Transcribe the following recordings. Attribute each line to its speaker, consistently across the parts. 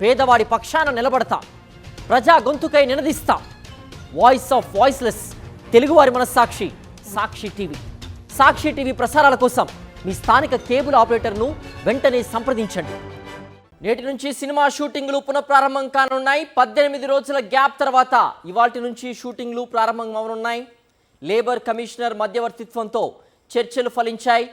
Speaker 1: పేదవాడి పక్షాన నిలబడతా, ప్రజా గొంతుకై నినదిస్తా. వాయిస్ ఆఫ్ వాయిస్లెస్, తెలుగువారి మనస్సాక్షి, సాక్షి టీవీ. సాక్షి టీవీ ప్రసారాల కోసం మీ స్థానిక కేబుల్ ఆపరేటర్ను వెంటనే సంప్రదించండి. నేటి నుంచి సినిమా షూటింగ్లు పునఃప్రారంభం కానున్నాయి. 18 రోజుల గ్యాప్ తర్వాత ఇవాల్టి నుంచి షూటింగ్లు ప్రారంభం అవనున్నాయి. లేబర్ కమిషనర్ మధ్యవర్తిత్వంతో చర్చలు ఫలించాయి.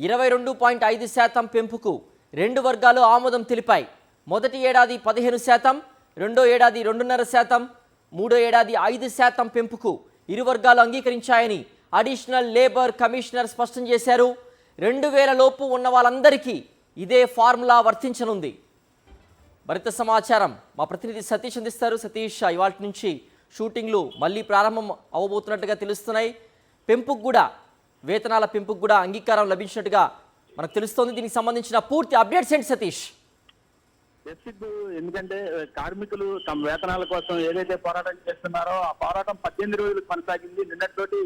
Speaker 1: 22.5% పెంపుకు 2 వర్గాలు ఆమోదం తెలిపాయి. మొదటి ఏడాది 15%, రెండో ఏడాది 2.5%, మూడో ఏడాది 5% పెంపుకు ఇరు వర్గాలు అంగీకరించాయని అడిషనల్ లేబర్ కమిషనర్ స్పష్టం చేశారు. 2000 లోపు ఉన్న వాళ్ళందరికీ ఇదే ఫార్ములా వర్తించనుంది. మరింత సమాచారం మా ప్రతినిధి సతీష్ అందిస్తారు. సతీష్, ఇవాటి నుంచి షూటింగ్లు మళ్ళీ ప్రారంభం అవ్వబోతున్నట్టుగా తెలుస్తున్నాయి. పెంపుకు కూడా, వేతనాల పెంపుకు కూడా అంగీకారం లభించినట్టుగా మనకు తెలుస్తోంది. దీనికి సంబంధించిన పూర్తి అప్డేట్స్ ఏంటి సతీష్?
Speaker 2: ఎందుకంటే కార్మికులు తమ వేతనాల కోసం ఏదైతే పోరాటం చేస్తున్నారో ఆ పోరాటం 18 రోజులు కొనసాగింది. నిన్నటి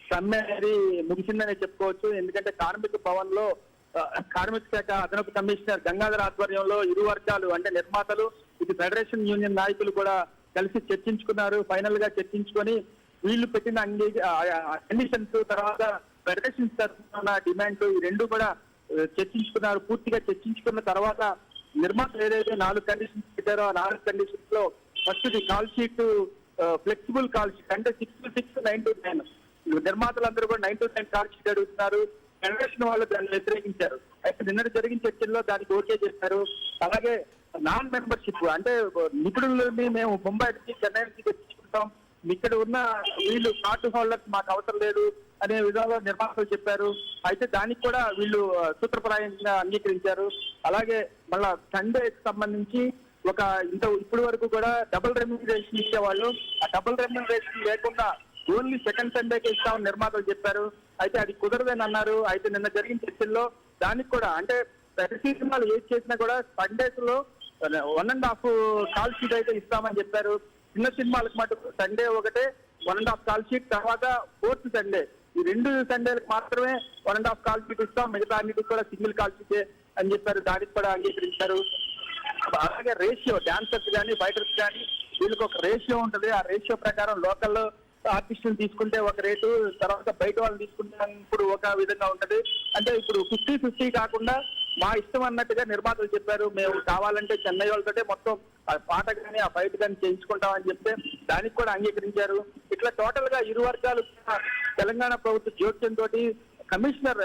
Speaker 2: సమ్మె అనేది ముగిసిందనే చెప్పుకోవచ్చు. ఎందుకంటే కార్మిక భవన్ లో కార్మిక శాఖ అదనపు కమిషనర్ గంగాధర్ ఆధ్వర్యంలో ఇరు వర్గాలు అంటే నిర్మాతలు, ఇది ఫెడరేషన్ యూనియన్ నాయకులు కూడా కలిసి చర్చించుకున్నారు. ఫైనల్ గా చర్చించుకొని వీళ్ళు పెట్టిన కండిషన్స్, తర్వాత ఫెడరేషన్ తరఫున డిమాండ్, ఈ రెండు కూడా చర్చించుకున్నారు. పూర్తిగా చర్చించుకున్న తర్వాత నిర్మాతలు ఏదైతే 4 కండిషన్స్ పెట్టారో ఆ 4 కండిషన్స్ లో first call sheet flexible call sheet అంటే 6 to 6, 9 to 9. నిర్మాతలందరూ కూడా 9 to 9 కాల్ షీట్ అడుగుతున్నారు. ఫెడరేషన్ వాళ్ళు దాన్ని వ్యతిరేకించారు. అయితే నిన్న జరిగిన చర్చల్లో దానికి ఓకే చేశారు. అలాగే నాన్ మెంబర్షిప్ అంటే నిపుణులని మేము ముంబై నుంచి చెన్నై నుంచి తెచ్చుకుంటాం, ఇక్కడ ఉన్న వీళ్ళు కార్డు హోల్డర్స్ మాకు అవసరం లేదు అనే విధంగా నిర్మాతలు చెప్పారు. అయితే దానికి కూడా వీళ్ళు సూత్రప్రాయంగా అంగీకరించారు. అలాగే మళ్ళా సండేకి సంబంధించి ఇప్పటి వరకు కూడా డబుల్ రెమ్యూనరేషన్ ఇచ్చేవాళ్ళు, ఆ డబుల్ రెమ్యూనరేషన్ లేకుండా ఓన్లీ సెకండ్ సండేకి ఇస్తామని నిర్మాతలు చెప్పారు. అయితే అది కుదరదని అన్నారు. అయితే నిన్న జరిగిన చర్చల్లో దానికి కూడా అంటే ప్రతి సినిమాలు ఏది చేసినా కూడా సండేస్ లో 1.5 కాల్ షీట్ అయితే ఇస్తామని చెప్పారు. చిన్న సినిమాలకు మటుకు సండే ఒకటే 1.5 కాల్ షీట్, తర్వాత 4th సండే, ఈ 2 సండేలకు మాత్రమే 1.5 కాల్ షీట్ ఇస్తాం, మిగతా అన్నిటికి కూడా సింగిల్ కాల్ షీటే అని చెప్పారు. దానికి కూడా అంగీకరించారు. అలాగే రేషియో, డాన్సర్స్ కానీ ఫైటర్స్ కానీ వీళ్ళకి ఒక రేషియో ఉంటుంది. ఆ రేషియో ప్రకారం లోకల్ ఆర్టిస్టులు తీసుకుంటే ఒక రేటు, తర్వాత బయట వాళ్ళు తీసుకుంటే ఇప్పుడు ఒక విధంగా ఉంటది. అంటే ఇప్పుడు 50-50 కాకుండా మా ఇష్టం అన్నట్టుగా నిర్మాతలు చెప్పారు. మేము కావాలంటే చెన్నై వాళ్ళతోటే మొత్తం ఆ పాట కానీ ఆ ఫైట్ కానీ చేయించుకుంటామని చెప్తే దానికి కూడా అంగీకరించారు. ఇట్లా టోటల్ గా ఇరు వర్గాలు తెలంగాణ ప్రభుత్వ జోక్యంతో కమిషనర్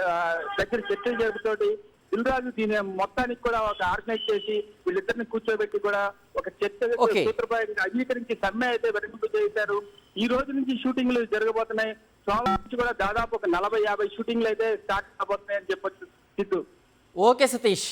Speaker 2: దగ్గర చర్చలు జరుపుతోటి దిల్రాజు దీని మొత్తానికి కూడా ఒక ఆర్గనైజ్ చేసి వీళ్ళిద్దరిని కూర్చోబెట్టి కూడా ఒక చర్చ సూత్రప్రాయంగా అంగీకరించి సమ్మె అయితే వెనుక చేశారు. ఈ రోజు నుంచి షూటింగ్లు జరగబోతున్నాయి. సోమవారం నుంచి కూడా దాదాపు ఒక 40-50 షూటింగ్లు అయితే స్టార్ట్ కాబోతున్నాయి అని చెప్పొచ్చు. సిద్ధు.
Speaker 1: ఓకే సతీష్.